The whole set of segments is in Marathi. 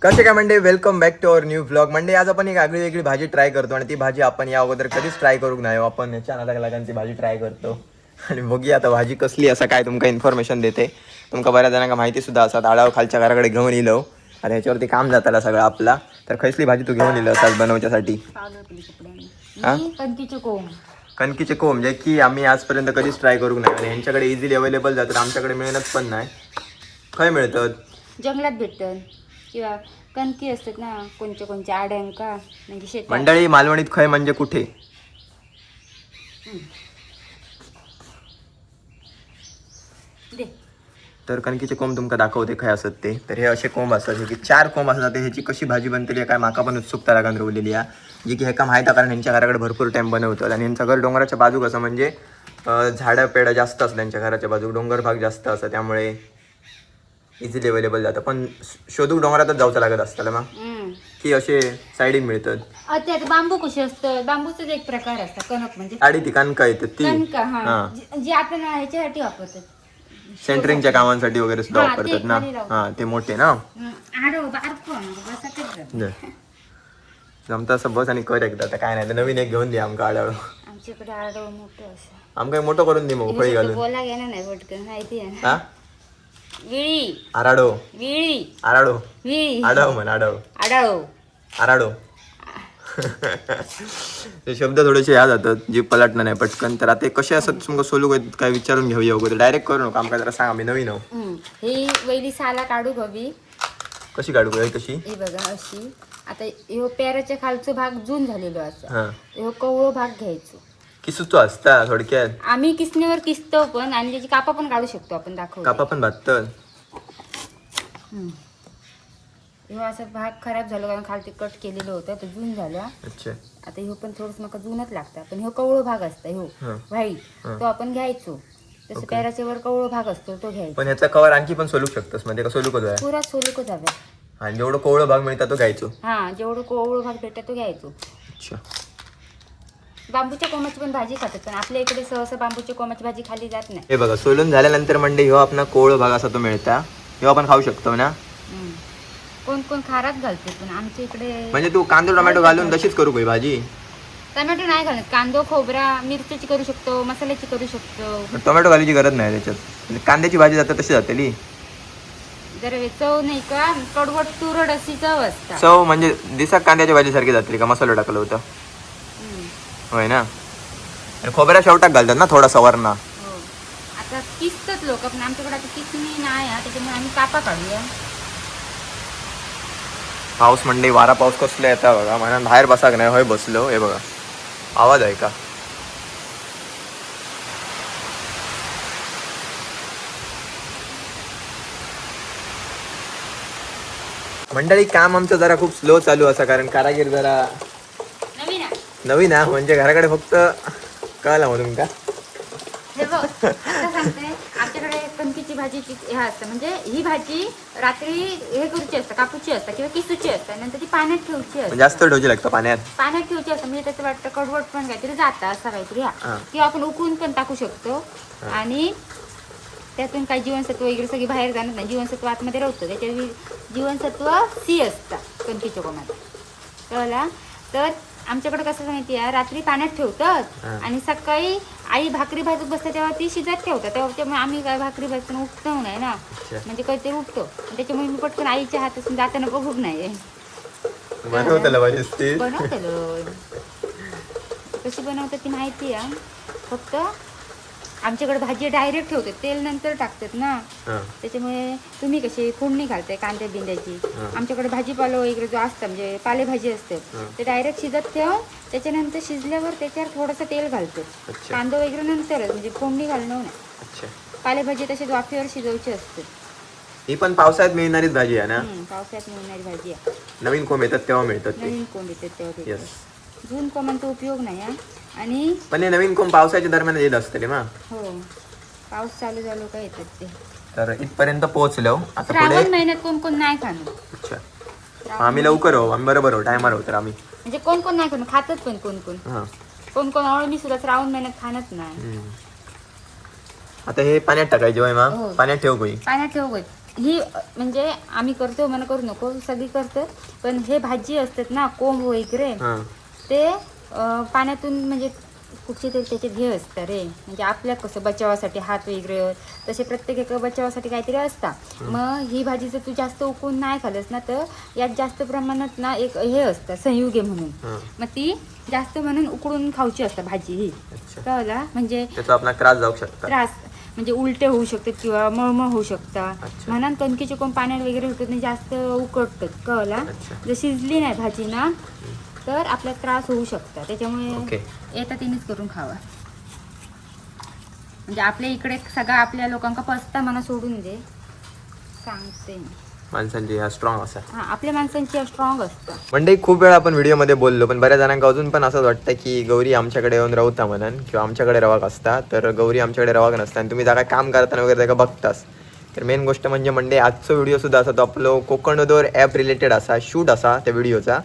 कसे काय मंडे, welcome back to our new vlog. मंडे आज आपण एक आगळी वेगळी भाजी ट्राय करतो आणि ती भाजी आपण या अगोदर कधीच ट्राय करू नाही. आपण याच्या नादाला लागून ती भाजी ट्राय करतो आणि बघूया आता भाजी कसली असं काय तुमका इन्फॉर्मेशन देते. तुमका बऱ्याच जणांना माहिती सुद्धा असतात. आडाव खालच्या घराकडे घेऊन येलो आणि ह्याच्यावरती काम जाताला सगळं आपला. तर कसली भाजी तू घेऊन येलो असतात बनवच्यासाठी? कणकीचे कोंब. कणकीचे कोंब जे की आम्ही आजपर्यंत कधीच ट्राय करू नाही आणि ह्यांच्याकडे इझिली अवेलेबल जातात. आमच्याकडे मिळणंच पण नाही. खय मिळतात? जंगलात भेटतात किंवा कणकी असतात ना कोणच्या आड्यांका म्हणजे शेतात. मंडळी मालवणीत खय म्हणजे कुठे? दे तर कणकीचे कोंब तुमका दाखवते खय असत ते. तर हे असे कोंब असतात जे की 4 कोंब असतात. ह्याची कशी भाजी बनतली काय माका पण उत्सुकता लागून राहिलेली आहे. जे की ह्याका माहिती आहे कारण ह्यांच्या घराकडे भरपूर टाइम बनवतात आणि ह्यांचं घर डोंगराच्या बाजूक असं म्हणजे झाडं पेडं जास्त असतं त्यांच्या घराच्या बाजूक. डोंगर भाग जास्त असं त्यामुळे इझिली अवेलेबल जातं. पण शोधूक डोंगरातच जाऊचं लागत असतं मग की असे साईडीन मिळतात. त्यात बांबू कसे असतं, बांबूचाच एक प्रकार असतं कणक म्हणजे साडी ती कणका येतात ती कणका. हा जी आपण ह्याच्यासाठी वापरतात सेंटरिंगच्या कामांसाठी वगैरे सुद्धा हा, वापरतात ते ना. खाली लावतात. हा ते मोठे ना. आडो बारको बसातच जमतं असं बस आणि कर एकदा. आता काय नाही तर नवीन एक घेऊन दे आमका आडाळ. आमच्याकडे आडो मोठं असं आमका मोठं करून दे मग फळी घालून. बोला घेणार नाही पटकन माहिती आहे ना. हा विळी आराडो विळी आराडो विळी आडाव म्हण आडाव आडाळो आराडो. ते शब्द थोडेसे याद जातात जी पलटणं नाही पटकन. तर आता कसे असत तुमका सोलू काय विचारून घेऊया वगैरे. डायरेक्ट करू नका आमका जरा सांग, आम्ही नवीन आहो. ही पहिली साला काढू हवी. कशी काढू काय कशी? हे बघा अशी. आता ह्यो पेराच्या खालचो भाग जून झालेलो असा. हा ह्यो कवळो भाग घ्यायचो. किसूचो असता थोडक्यात. आम्ही किसणीवर किसतो पण आणि त्याची कापा पण काढू शकतो आपण दाखवतो. कापा पण भातत. ह्यो असा भाग खराब झालो कारण खालती कट केलेलं होतं तर जून झाला. अच्छा आता ह्यो पण थोडस मका जूनच लागता पण ह्यो कवळो भाग असता ह्यो व्हाईट तो आपण घ्यायचो. तसं पेराच्या वर कवळो भाग असतो तो घ्यायचा. पण ह्याचा कवर आणखी पण सोलू शकतोस मध्ये का सोलूकच आहे? पुरा सोलूकच हवा. आणि जेवढं कोवळं भाग मिळतात तो घ्यायचो. हा जेवढं कवळो भाग भेटत तो घ्यायचो. अच्छा बांबूच्या कोमाची पण भाजी खातात पण आपल्या इकडे सहसा बांबूच्या कोमाची भाजी खाली जात नाही. हे बघा सोलून झाल्यानंतर म्हणजे ह्यो आपला कोवळं भाग असा तो मिळता. ह्यो आपण खाऊ शकतो ना. कोण कोण खारात घालते पण आमच्या इकडे म्हणजे तू कांदा टोमॅटो घालून तशीच करू काही भाजी? टमॅटो नाही घालत. कांदो खोबरा मिरच्याची करू शकतो, मसाल्याची करू शकतो. टोमॅटो घालायची गरज नाही त्याच्यात. कांद्याची भाजी जाते तशी जातेली. जर चव नाही का कडवट तुरड अशी चव असतात. चव म्हणजे दिसा कांद्याच्या भाजी सारखी जाते का मसाला टाकलं होतं होय ना. आणि खोबऱ्या शेवटाक घालतात ना थोडासा वरणा. हो आता किसतात लोक पण आमच्याकडे आता किसणी नाही आहे त्याच्यामुळे आम्ही कापा काढूया. पाऊस म्हणजे वारा पाऊस कसला येता बघा. म्हणून बाहेर बसाक नाही होय बसलो. हे बघा आवाज आहे का? मंडळी काम आमचं जरा खूप स्लो चालू असा कारण कारागीर जरा नवीन आहे. नवीन आहे. म्हणजे घराकडे फक्त कळलं मग तुमका. हे बघ आता सांगते आमच्याकडे कणकीची भाजीची हे असतं म्हणजे ही भाजी रात्री हे करूची असतं कापूची असतं किंवा किसूची असतं नंतर ती पाण्यात ठेवची असते. जास्त ठेवची लागतं पाण्यात. पाण्यात ठेवची असतं म्हणजे त्याचं वाटतं कडवट पण काहीतरी जातं असं काहीतरी. हा किंवा आपण उकळून पण टाकू शकतो आणि त्यातून काही जीवनसत्व वगैरे सगळी बाहेर जाणार नाही. जीवनसत्व आतमध्ये राहतं त्याच्यात जीवनसत्व सी असतात कणकीच्या कोमात कळला. तर आमच्याकडे कसं माहिती आहे रात्री पाण्यात ठेवतात आणि सकाळी आई भाकरी भाजत बसते तेव्हा ती शिजत ठेवतात. त्यामुळे आम्ही काय भाकरी भाजताना उठतो नाही ना म्हणजे काहीतरी उठतो त्याच्यामुळे मी पटकन आईच्या हातातून जाताना बघूक नाही बनवतलं. कशी बनवतात ती माहिती आहे. फक्त आमच्याकडे भाजी डायरेक्ट ठेवतात तेल नंतर टाकतात ना त्याच्यामुळे तुम्ही कशी फोडणी घालताय कांद्या बिंद्याची. आमच्याकडे भाजीपाला वगैरे जो असतं म्हणजे पालेभाजी असते ते डायरेक्ट शिजत ठेवून त्याच्यानंतर शिजल्यावर त्याच्यावर थोडंसं तेल घालतो. कांदा वगैरे नंतरच म्हणजे फोडणी घालणं नाही. पालेभाजी तशीच वाफेवर शिजवची असते. ही पण पावसाळ्यात मिळणारीच भाजी आहे ना. पावसाळ्यात मिळणारी भाजी आहे. नवीन कोंब येतात तेव्हा मिळतात. नवीन कोंब येतात तेव्हा. जून कोंबांचा उपयोग नाही आणि पण हे नवीन कोंब पावसाच्या दरम्यान येत असते मग. हो पाऊस चालू झालो का येतात ते. तर इथपर्यंत पोहोचलो. आता पुढे श्रावण महिन्यात कोण कोण नाही खाणं. अच्छा आम्ही लवकर हो आम्ही बरोबर हो टायमार हो. तर आम्ही म्हणजे कोण कोण नाही खाणं खातात पण कोण कोण कोण कोण अळमी सुद्धा श्रावण महिन्यात खाणच नाही. आता हे पाण्यात टाकायचे होय मग. पाण्यात ठेव गई पाण्यात ठेव ही म्हणजे आम्ही करतो म्हणा करू नको सगळी करतात, पण हे भाजी असतात ना कोंब वगैरे ते पाण्यातून म्हणजे कुठचे तरी त्याचे ध्येय असतं रे, म्हणजे आपल्या कसं बचावासाठी हात वगैरे तसे प्रत्येक एका बचावासाठी काहीतरी असतात. मग ही भाजी जर तू जास्त उकळून नाही खाल्लंस ना तर यात जास्त प्रमाणात ना एक हे असतं संयुगे म्हणून, मग ती जास्त म्हणून उकळून खाऊची असतं भाजी ही. कळला? म्हणजे त्याचा आपला त्रास जाऊ शकतो, त्रास म्हणजे उलटे होऊ शकतात किंवा मळमळ होऊ शकतात म्हणून कणकीचे कोण पाण्यात वगैरे होतात नाही जास्त उकळतात. कळला? जर शिजली नाही भाजी ना तर आपला त्रास होऊ शकता, त्याच्यामुळे येता तिनेच करून खावा. म्हणजे आपल्या इकडे सगळं आपल्या लोकांका पचता म्हणा सोडून दे सांगते माणसांची हा स्ट्रॉंग असा. हा आपल्या माणसांची स्ट्रॉंग असतं. म्हणजे खूप वेळा आपण व्हिडिओमध्ये बोललो, पण बऱ्याच जणांना अजून पण असंच वाटतं की गौरी आमच्याकडे येऊन राहता म्हणून किंवा आमच्याकडे रवाक असता, तर गौरी आमच्याकडे रवाक नसता आणि तुम्ही जा काय काम करताना वगैरे त्या बघतास. तर मेन गोष्ट म्हणजे आजचा व्हिडिओ सुद्धा असा तो आपलं कोकणदोर ॲप रिलेटेड असा शूट असा त्या व्हिडिओचा.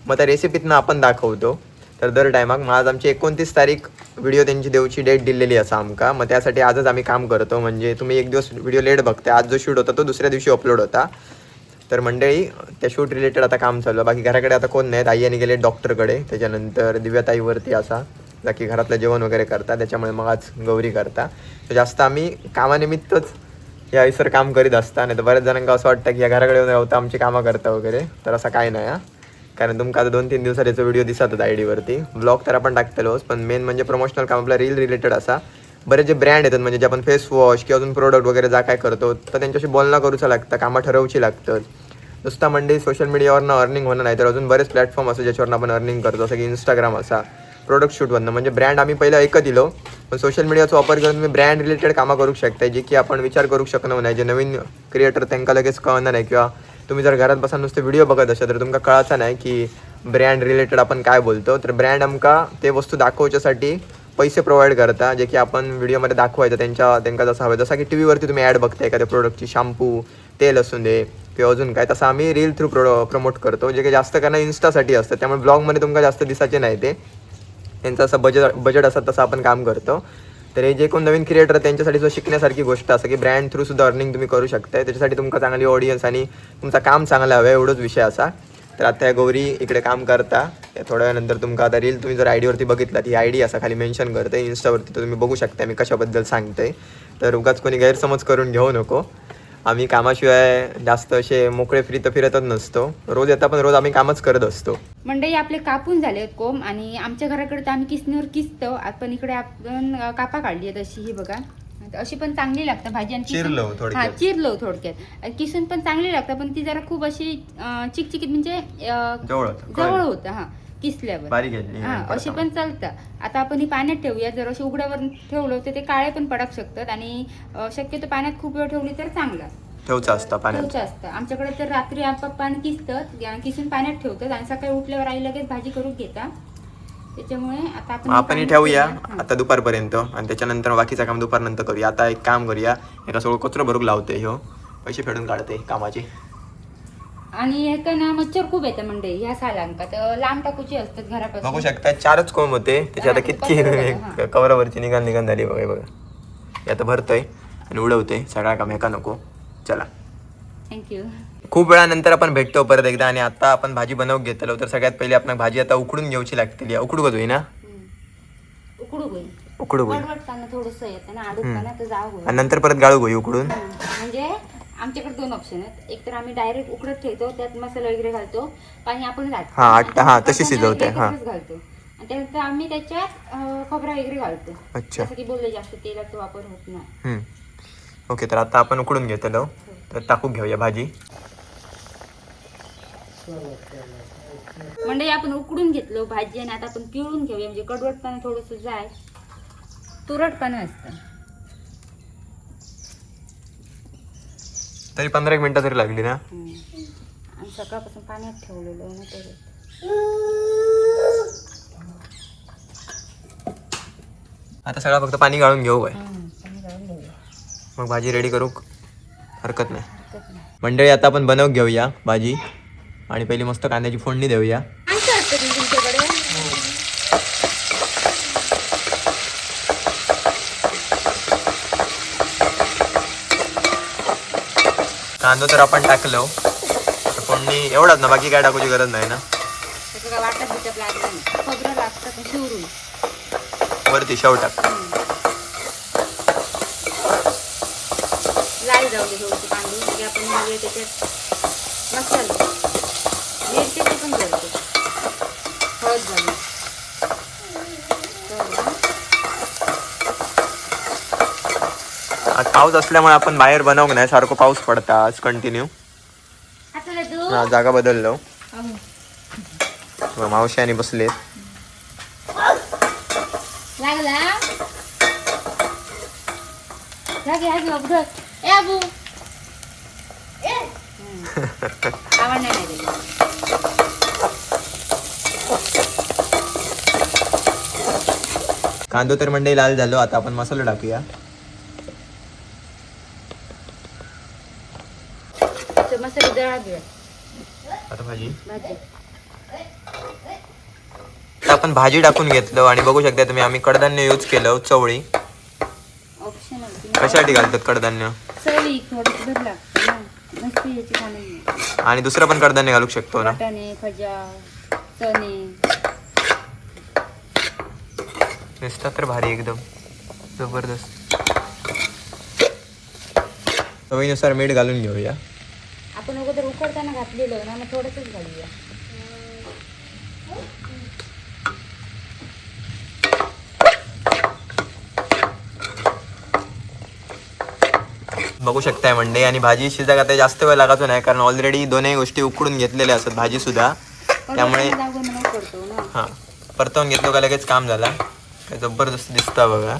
मग त्या रेसिपीतनं आपण दाखवतो. तर दर टायमाक मग आज आमची 29 तारीख व्हिडिओ त्यांची देवची डेट दिलेली असा आमका. मग त्यासाठी आजच आम्ही काम करतो, म्हणजे तुम्ही एक दिवस व्हिडिओ लेट बघता. आज जो शूट होता तो दुसऱ्या दिवशी अपलोड होता. तर मंडळी त्या शूट रिलेटेड आता काम चालू आहे. बाकी घराकडे आता कोण नाहीत, आई आणि गेले डॉक्टरकडे. त्याच्यानंतर दिव्याताईवरती असा बाकी घरातलं जेवण वगैरे करता, त्याच्यामुळे मग आज गौरी करता. तर जास्त आम्ही कामानिमित्तच या आईसर काम करीत असता. नाही तर बऱ्याच जणांना असं वाटतं की या घराकडे येऊन राहता आमची कामं करता वगैरे, तर असं काय नाही. कारण तुमका आता 2-3 दिवसात याचा व्हिडिओ दिसतच आय डीवरती. ब्लॉग तर आपण टाकतलोच, पण मेन म्हणजे प्रमोशनल काम आपला रील रिलेटेड असा. बरेच जे ब्रँड येतात म्हणजे जे आपण फेस वॉश किंवा अजून प्रोडक्ट वगैरे जा काय करतो तर त्यांच्याशी बोलणं करूचं लागतं, कामं ठरवची लागतं. नुसता मंडळी सोशल मीडियावरनं अर्निंग होणं नाही तर अजून बरेच प्लॅटफॉर्म असं ज्याच्यावरून आपण अर्निंग करतो, जसं की इंस्टाग्राम असा प्रोडक्ट शूटवरनं. म्हणजे ब्रँड आम्ही पहिलं ऐकत दिलो, पण सोशल मीडियाचा वापर करून तुम्ही ब्रँड रिलेटेड कामं करू शकता, जे की आपण विचार करू शकणार नाही. जे नवीन क्रिएटर त्यांना लगेच कळणार नाही, किंवा तुम्ही जर घरात बसा नुसते व्हिडिओ बघत असाल तर तुमका कळायचं नाही की ब्रँड रिलेटेड आपण काय बोलतो. तर ब्रँड आमका ते वस्तू दाखवण्यासाठी पैसे प्रोव्हाइड करता, जे की आपण व्हिडिओमध्ये दाखवायचं त्यांना जसं हवं. जसं की टी व्हीवरती तुम्ही ॲड बघताय एखाद्या प्रोडक्टची, शॅम्पू तेल असून दे किंवा अजून काय, तसं आम्ही रील थ्रू प्रमोट करतो, जे की जास्त करणं इन्स्टासाठी असतं. त्यामुळे ब्लॉगमध्ये तुमका जास्त दिसायचे नाही ते, त्यांचं असं बजेट असतं तसं आपण काम करतो. तर हे जे कोण नवीन क्रिएटर त्यांच्यासाठी जो शिकण्यासारखी गोष्ट असं की ब्रँड थ्रू सुद्धा अर्निंग तुम्ही करू शकताय. त्याच्यासाठी तुमका चांगली ऑडियन्स आणि तुमचं काम चांगलं हवं एवढंच विषय असा. तर आता या गौरी इकडे काम करता. थोड्या वेळानंतर तुमका आता रील तुम्ही जर आय डीवरती बघितलात, ही आय डी असा खाली मेन्शन करते इन्स्टावरती, तर तुम्ही बघू शकता मी कशाबद्दल सांगते. तर उगाच कोणी गैरसमज करून घेऊ नको. आम्ही कामाशिवाय जास्त असे मोकळे फ्री तर फिरतच नसतो. रोज येता पण रोज आम्ही कामच करत असतो. मंडई आपले कापून झाले कोंब आणि आमच्या घराकडे तर आम्ही किसणीवर किसतो. आपण इकडे आपण कापा काढली आहेत अशी, ही बघा अशी पण चांगली लागतं भाजी. आणि चिरलो थोडक्यात किसून पण चांगली लागतं, पण ती जरा खूप अशी चिकचिकीत म्हणजे जवळ होतं हा किसल्यावर. हा अशी पण चालतं. आता आपण ही पाण्यात ठेवूया. जर अशी उघड्यावर ठेवलं तर ते काळे पण पडक शकतात आणि शक्यतो पाण्यात खूप वेळ ठेवली तर चांगलं ठेवचं असतं. आमच्याकडे तर रात्री पाणी किसून पाण्यात ठेवतात आणि सकाळी उठल्यावर आई लगेच भाजी करून घेता. त्याच्यामुळे आता आपण ठेवूया आता दुपारपर्यंत, आणि त्याच्यानंतर बाकीचं काम दुपारनंतर करूया. आता एक काम करूया, एका सगळं कचरा भरून लावते, ह्यो पैसे फेडून काढते कामाचे. आणि एका ना मच्छर खूप येतं मंडई ह्या सालांका, तर लांब टाकूची असतात घरापासून. बघू शकता 4च कोंब होते, त्याची आता किती कवरावरची निघाण झाली बघा. आता भरतोय आणि उडवते सगळा काम एका नको. चला थँक्यू. खूप वेळानंतर आपण भेटतो परत एकदा. आणि आता आपण भाजी बनवून घेतलो. तर सगळ्यात पहिले आपण भाजी आता उकडून घ्यायची लागते. उकडू होई ना, उकडू होई आणि नंतर परत गाळू होई उकडून. म्हणजे आमच्याकडे 2 ऑप्शन आहेत. एक तर आम्ही डायरेक्ट उकडत ठेवतो, त्यात मसाला वगैरे घालतो, पाणी आपण तशी शिजवते घालतो, आणि त्यानंतर आम्ही त्याच्यात खोबरा वगैरे घालतो. अच्छा, जसं की बोलले जास्त तेलाचा वापर होत नाही. ओके, तर आता आपण उकडून घेतलो, तर टाकून घेऊया भाजी. म्हणजे आपण उकडून घेतलो भाजी आणि आता आपण पिळून घेऊया, म्हणजे कडवटपणा थोडंसं जाय, तुरटपणा असतं. तरी 15 मिनिटं तरी लागली ना. आणि सकाळपासून पाण्यात ठेवलेलं ना, तर आता सगळं फक्त पाणी गाळून घेऊ काय, मग भाजी रेडी करू हरकत नाही. मंडळी आता आपण बनवून घेऊया भाजी, आणि पहिली मस्त कांद्याची फोडणी देऊया. कांदो तर आपण टाकलो. आता फोडणी एवढाच ना, बाकी काय टाकूची गरज नाही ना. त्याचं काय वाटत बिटत लागलं नाही. खोबरं लागतं पण शिवरून वरती शेव टाक. लाल जाऊ दे थोडीशी कांदे म्हणजे आपण म्हणजे त्याच्यात मसाला मिरची पण घालतो. हळद घालू. आज पाऊस असल्यामुळे आपण बाहेर बनवू नाही, सारखं पाऊस पडता आज कंटिन्यू. हा, जागा बदललो. मावशी आणि बसलेत. लागला लागे आज अबू ए अबू आवाज नाही दे. कांदो तर मंडई लाल झालो. आता आपण मसाला टाकूया. मसाला जळा घेऊया. आता भाजी भाजी आता आपण भाजी टाकून घेतलं आणि बघू शकता तुम्ही आम्ही कडधान्य यूज केलं. चवळी ऑप्शनल कशासाठी घालतात कडधान्य? चवी थोडंसं भर लागतं ना, मस्ती याची खाणं. आणि दुसरं पण कडधान्य घालू शकतो ना. वाटाणे खजा चणे नुसता तर भारी एकदम जबरदस्त. चवीनुसार मीठ घालून घेऊया. आपण अगोदर उकडताना घातलेलं ना, मग थोडंसंच घालूया. बघू शकताय मंडई. आणि भाजी शिजायला आता जास्त वेळ लागायचो नाही, कारण ऑलरेडी दोन्ही गोष्टी उकडून घेतलेल्या असतात भाजी सुद्धा. त्यामुळे करतो ना. हां, परतवून घेतलो का लगेच काम झाला. काय जबरदस्त दिसता बघा.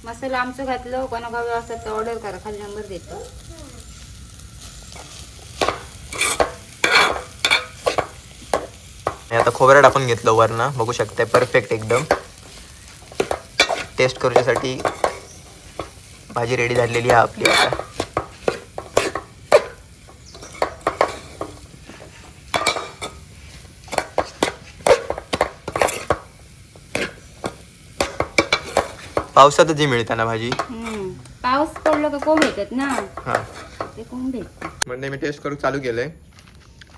मसाला आमचं घातलं, कोणा गावी असतात तर ऑर्डर करा, खाली नंबर देतो. आता खोबरं टाकून घेतलं वरनं. बघू शकताय परफेक्ट एकदम. टेस्ट करूच्यासाठी भाजी रेडी झालेली आहे आपली आता. पावसातच जी मिळते ना भाजी. पाऊस पडलो का कोंब येतात ना. हां, ते कोंब भेटते. म्हणजे मी टेस्ट करू चालू केलंय.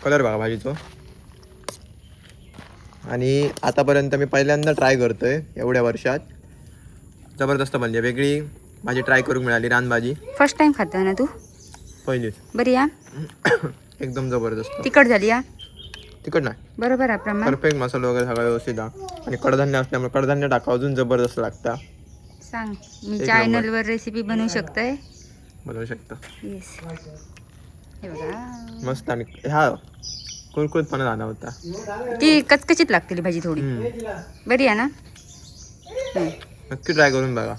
कलर बघा भाजीचो. आणि आतापर्यंत मी पहिल्यांदा ट्राय करतोय एवढ्या वर्षात. जबरदस्त म्हणजे वेगळी भाजी ट्राय करून मिळाली. रानभाजी फर्स्ट टाइम खाता ना तू? पहिलीच. बरी या एकदम जबरदस्त. तिखट झाली या? तिखट नाही, बरोबर आहे प्रमाण. परफेक्ट मसाला वगैरे सगळं व्यवस्थित आहे. आणि कडधान्य असल्यामुळे कडधान्य टाकावं अजून जबरदस्त लागतं. सांग, मी एक चॅनलवर रेसिपी बनवू शकतोय. बनवू शकतो. येस, हे बघा मस्त. आणि हा कुरकुरीतपणा झाला होता. ती कचकचित लागते भाजी थोडी. बरी आहे ना? नक्की ट्राय करून बघा.